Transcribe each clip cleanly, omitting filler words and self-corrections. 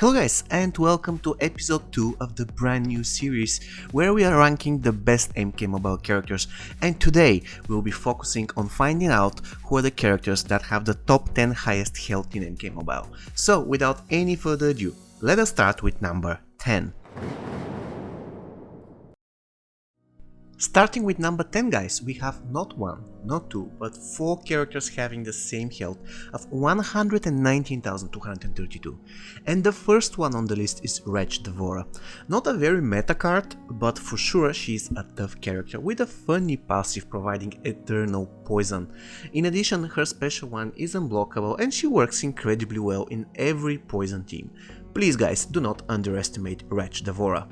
Hello guys and welcome to episode 2 of the brand new series where we are ranking the best MK Mobile characters, and today we'll be focusing on finding out who are the characters that have the top 10 highest health in MK Mobile. So without any further ado, let us start with number 10. Starting with number 10 guys, we have not one, not two, but 4 characters having the same health of 119,232. And the first one on the list is Wretch Devourer. Not a very meta card, but for sure she's a tough character with a funny passive providing eternal poison. In addition, her special one is unblockable and she works incredibly well in every poison team. Please guys, do not underestimate Wretch Devourer.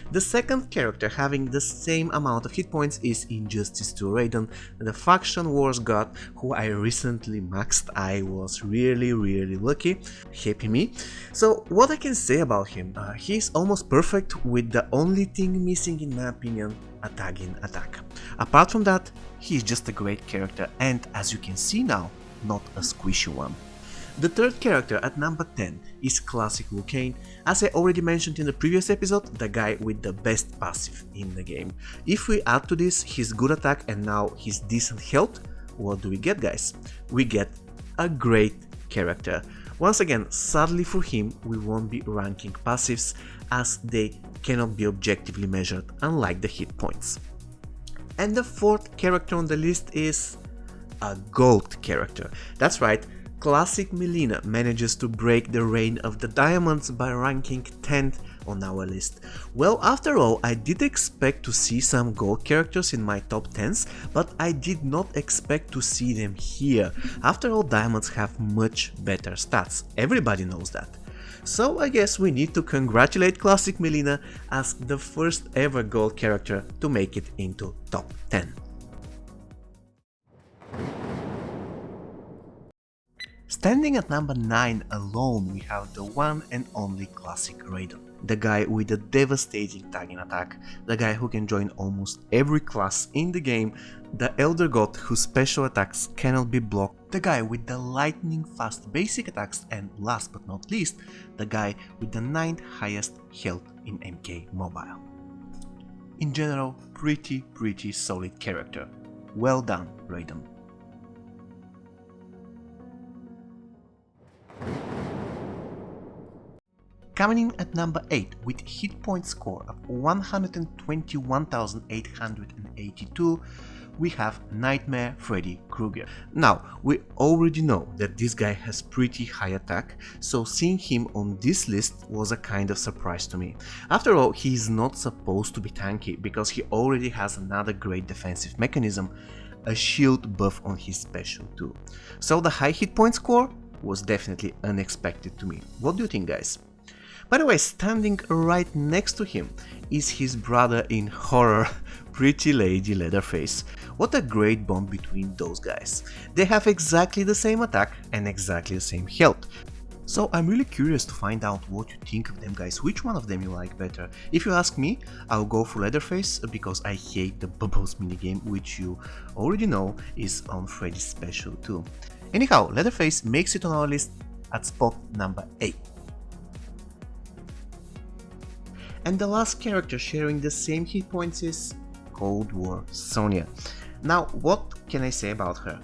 The second character having the same amount of hit points is Injustice 2 Raiden, the faction wars god who I recently maxed. I was really lucky, happy me. So what I can say about him, he's almost perfect with the only thing missing in my opinion, a tagging attack. Apart from that, he's just a great character and as you can see now, not a squishy one. The third character at number 10 is Classic Liu Kang. As I already mentioned in the previous episode, the guy with the best passive in the game. If we add to this his good attack and now his decent health, what do we get guys? We get a great character. Once again, sadly for him, we won't be ranking passives as they cannot be objectively measured unlike the hit points. And the fourth character on the list is a gold character. That's right. Classic Mileena manages to break the reign of the diamonds by ranking 10th on our list. Well, after all, I did expect to see some gold characters in my top 10s, but I did not expect to see them here. After all, diamonds have much better stats, everybody knows that. So I guess we need to congratulate Classic Mileena as the first ever gold character to make it into top 10. Standing at number 9 alone, we have the one and only Classic Raiden. The guy with the devastating tagging attack, the guy who can join almost every class in the game, the Elder God whose special attacks cannot be blocked, the guy with the lightning fast basic attacks, and last but not least, the guy with the 9th highest health in MK Mobile. In general, pretty solid character. Well done, Raiden. Coming in at number 8 with hit point score of 121,882, we have Nightmare Freddy Krueger. Now, we already know that this guy has pretty high attack, so seeing him on this list was a kind of surprise to me. After all, he is not supposed to be tanky because he already has another great defensive mechanism, a shield buff on his special too. So the high hit point score was definitely unexpected to me. What do you think guys? By the way, standing right next to him is his brother in horror, Pretty Lady Leatherface. What a great bond between those guys. They have exactly the same attack and exactly the same health. So I'm really curious to find out what you think of them guys, which one of them you like better. If you ask me, I'll go for Leatherface because I hate the Bubbles minigame, which you already know is on Freddy's special too. Anyhow, Leatherface makes it on our list at spot number 8. And the last character sharing the same hit points is Cold War Sonya. Now, what can I say about her?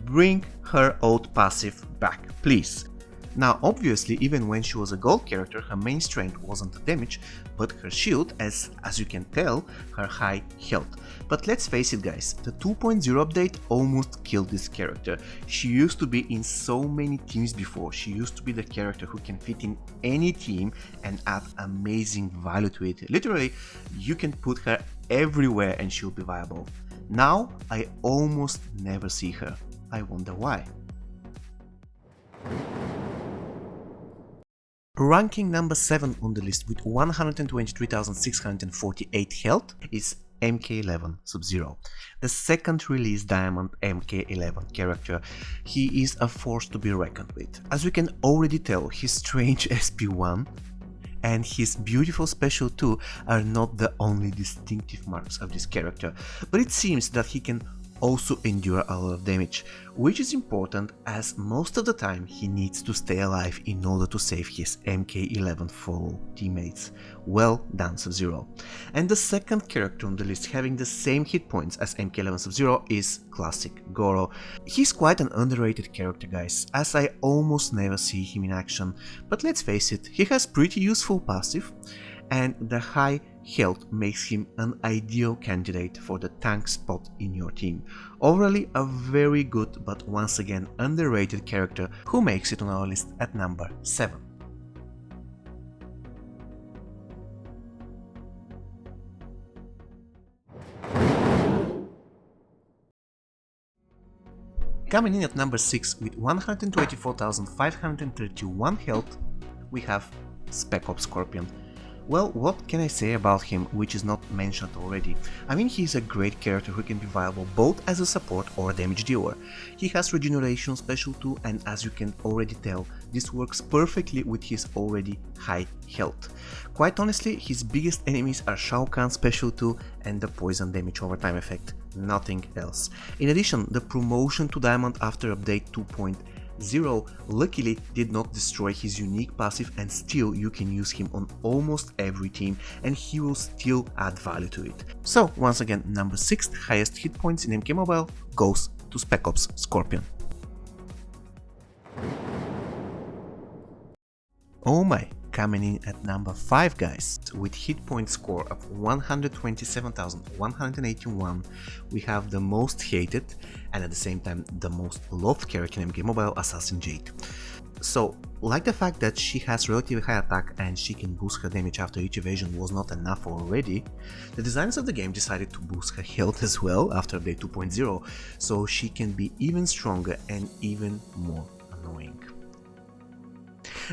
Bring her old passive back, please. Now, obviously, even when she was a gold character, her main strength wasn't the damage, but her shield, as you can tell, her high health. But let's face it guys, the 2.0 update almost killed this character. She used to be in so many teams before, she used to be the character who can fit in any team and add amazing value to it. Literally, you can put her everywhere and she'll be viable. Now, I almost never see her. I wonder why. Ranking number 7 on the list with 123,648 health is MK11 Sub-Zero, the second release Diamond MK11 character. He is a force to be reckoned with. As you can already tell, his strange SP1 and his beautiful special 2 are not the only distinctive marks of this character, but it seems that he can also endure a lot of damage, which is important as most of the time he needs to stay alive in order to save his MK11 fellow teammates. Well done, Sub-Zero. And the second character on the list having the same hit points as MK11 Sub-Zero is Classic Goro. He's quite an underrated character, guys, as I almost never see him in action, but let's face it, he has pretty useful passive, and the high health makes him an ideal candidate for the tank spot in your team. Overall, a very good but once again underrated character who makes it on our list at number 7. Coming in at number 6 with 124,531 health, we have Spec Ops Scorpion. Well, what can I say about him which is not mentioned already? I mean, he's a great character who can be viable both as a support or a damage dealer. He has regeneration special too, and as you can already tell, this works perfectly with his already high health. Quite honestly, his biggest enemies are Shao Kahn special 2 and the poison damage over time effect, nothing else. In addition, the promotion to Diamond after update 2.0 luckily did not destroy his unique passive, and still you can use him on almost every team and he will still add value to it. So once again, number 6 highest hit points in MK Mobile goes to Spec Ops Scorpion. Oh my, coming in at number 5, guys, with hit point score of 127,181, we have the most hated and at the same time the most loved character in MK Mobile, Assassin Jade. So, like the fact that she has relatively high attack and she can boost her damage after each evasion was not enough already, the designers of the game decided to boost her health as well after update 2.0, so she can be even stronger and even more annoying.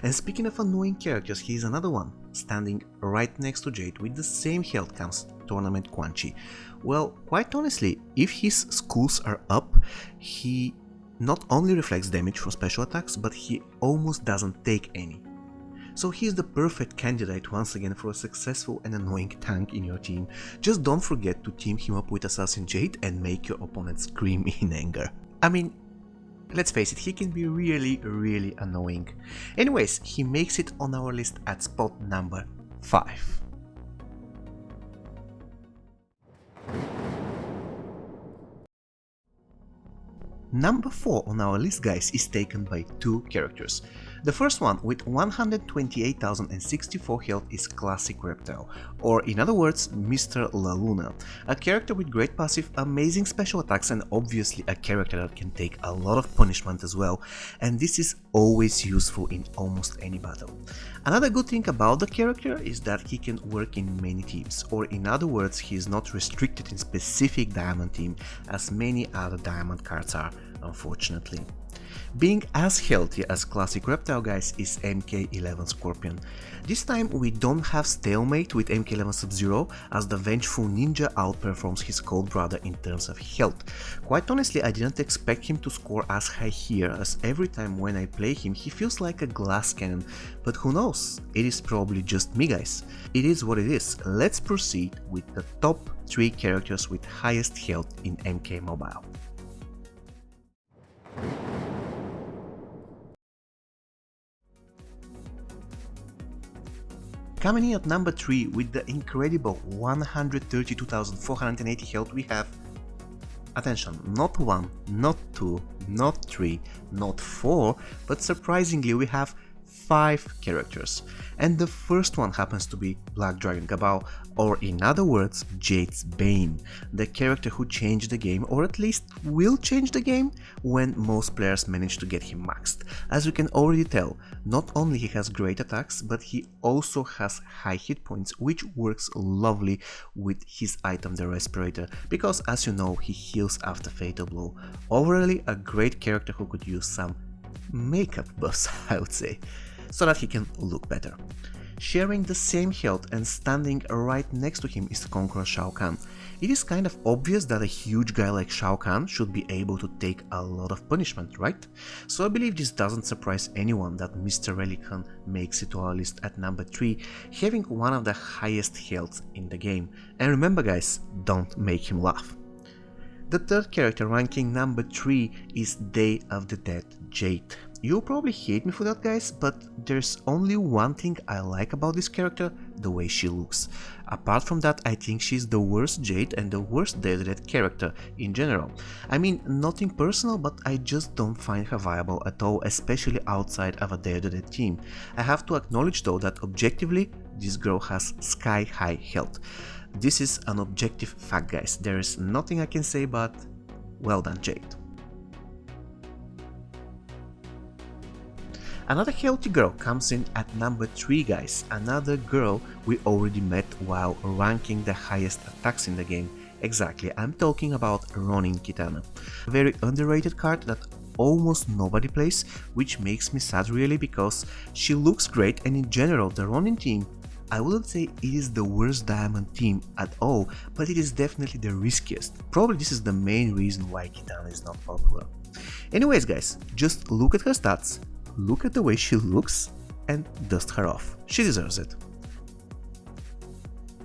And speaking of annoying characters, here's another one, standing right next to Jade with the same health comes Tournament Quan Chi. Well, quite honestly, if his schools are up, he not only reflects damage from special attacks, but he almost doesn't take any. So he's the perfect candidate once again for a successful and annoying tank in your team. Just don't forget to team him up with Assassin Jade and make your opponent scream in anger. I mean, let's face it, he can be really annoying. Anyways, he makes it on our list at spot number 5. Number 4 on our list, guys, is taken by 2 characters. The first one, with 128,064 health, is Classic Reptile, or in other words, Mr. La Luna, a character with great passive, amazing special attacks, and obviously a character that can take a lot of punishment as well, and this is always useful in almost any battle. Another good thing about the character is that he can work in many teams, or in other words, he is not restricted in specific Diamond team as many other Diamond cards are, unfortunately. Being as healthy as Classic Reptile, guys, is MK11 Scorpion. This time we don't have stalemate with MK11 Sub-Zero, as the Vengeful Ninja outperforms his cold brother in terms of health. Quite honestly, I didn't expect him to score as high here, as every time when I play him he feels like a glass cannon, but who knows, it is probably just me, guys. It is what it is. Let's proceed with the top 3 characters with highest health in MK Mobile. Coming in at number 3 with the incredible 132,480 health, we have, attention, not 1, not 2, not 3, not 4, but surprisingly we have 5 characters, and the first one happens to be Black Dragon Cabal, or in other words, Jade's Bane, the character who changed the game, or at least will change the game when most players manage to get him maxed. As you can already tell, not only he has great attacks, but he also has high hit points, which works lovely with his item, the Respirator, because as you know, he heals after Fatal Blow. Overall, a great character who could use some makeup buffs, I would say, so that he can look better. Sharing the same health and standing right next to him is Conqueror Shao Kahn. It is kind of obvious that a huge guy like Shao Kahn should be able to take a lot of punishment, right? So I believe this doesn't surprise anyone that Mr. Relican makes it to our list at number 3, having one of the highest healths in the game. And remember, guys, don't make him laugh. The third character ranking number 3 is Day of the Dead Jade. You'll probably hate me for that, guys, but there's only one thing I like about this character: the way she looks. Apart from that, I think she's the worst Jade and the worst Day of the Dead character in general. I mean, nothing personal, but I just don't find her viable at all, especially outside of a Day of the Dead team. I have to acknowledge though that objectively, this girl has sky-high health. This is an objective fact, guys. There is nothing I can say but well done, Jade. Another healthy girl comes in at number 3, guys. Another girl we already met while ranking the highest attacks in the game. Exactly, I'm talking about Ronin Kitana. A very underrated card that almost nobody plays, which makes me sad really, because she looks great, and in general the Ronin team, I wouldn't say it is the worst diamond team at all, but it is definitely the riskiest. Probably this is the main reason why Kitana is not popular. Anyways, guys, just look at her stats, look at the way she looks, and dust her off. She deserves it.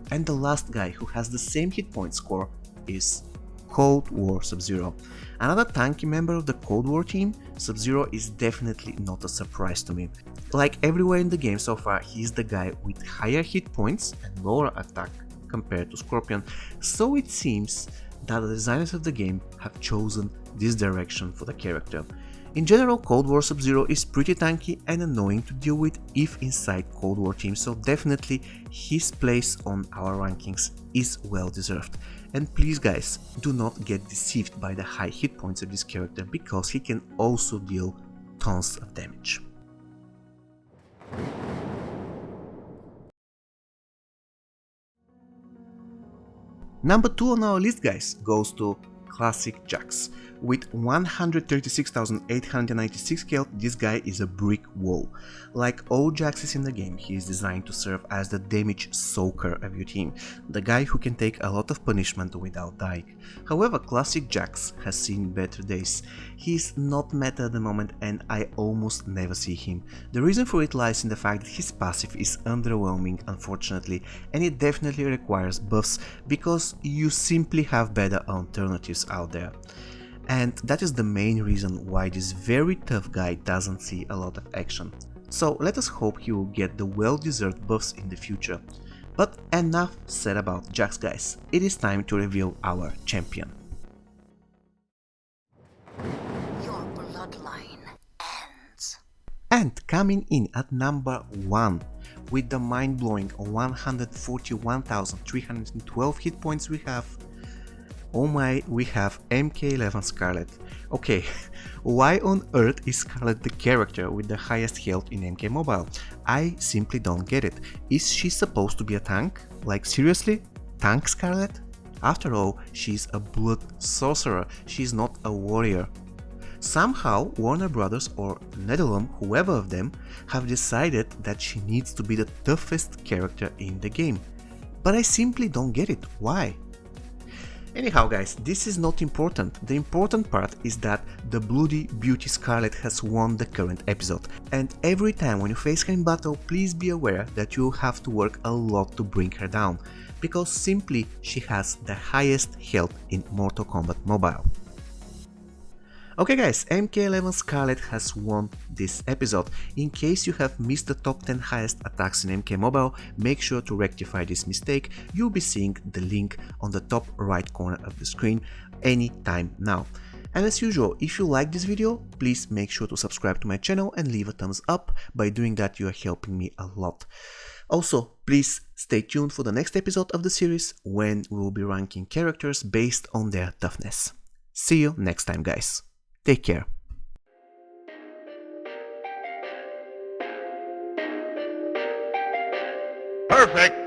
And the last guy who has the same hit point score is Cold War Sub-Zero. Another tanky member of the Cold War team, Sub-Zero is definitely not a surprise to me. Like everywhere in the game so far, he's the guy with higher hit points and lower attack compared to Scorpion, so it seems that the designers of the game have chosen this direction for the character. In general, Cold War Sub-Zero is pretty tanky and annoying to deal with if inside Cold War team, so definitely his place on our rankings is well deserved. And please guys, do not get deceived by the high hit points of this character, because he can also deal tons of damage. Number 2 on our list, guys, goes to Classic Jax. With 136,896 health, this guy is a brick wall. Like all Jaxes in the game, he is designed to serve as the damage soaker of your team, the guy who can take a lot of punishment without dying. However, Classic Jax has seen better days. He is not meta at the moment and I almost never see him. The reason for it lies in the fact that his passive is underwhelming, unfortunately, and it definitely requires buffs because you simply have better alternatives out there. And that is the main reason why this very tough guy doesn't see a lot of action. So let us hope he will get the well-deserved buffs in the future. But enough said about Jax, guys. It is time to reveal our champion. Your bloodline ends. And coming in at number 1 with the mind-blowing 141,312 hit points, we have MK11 Skarlet. Okay, why on earth is Skarlet the character with the highest health in MK Mobile? I simply don't get it. Is she supposed to be a tank? Like seriously? Tank Skarlet? After all, she's a blood sorcerer, she's not a warrior. Somehow Warner Brothers or Netherrealm, whoever of them, have decided that she needs to be the toughest character in the game. But I simply don't get it. Why? Anyhow guys, this is not important. The important part is that the Bloody Beauty Skarlet has won the current episode, and every time when you face her in battle, please be aware that you have to work a lot to bring her down, because simply she has the highest health in Mortal Kombat Mobile. Okay guys, MK11 Skarlet has won this episode. In case you have missed the top 10 highest attacks in MK Mobile, make sure to rectify this mistake. You'll be seeing the link on the top right corner of the screen anytime now. And as usual, if you like this video, please make sure to subscribe to my channel and leave a thumbs up. By doing that, you are helping me a lot. Also, please stay tuned for the next episode of the series, when we will be ranking characters based on their toughness. See you next time, guys. Take care. Perfect.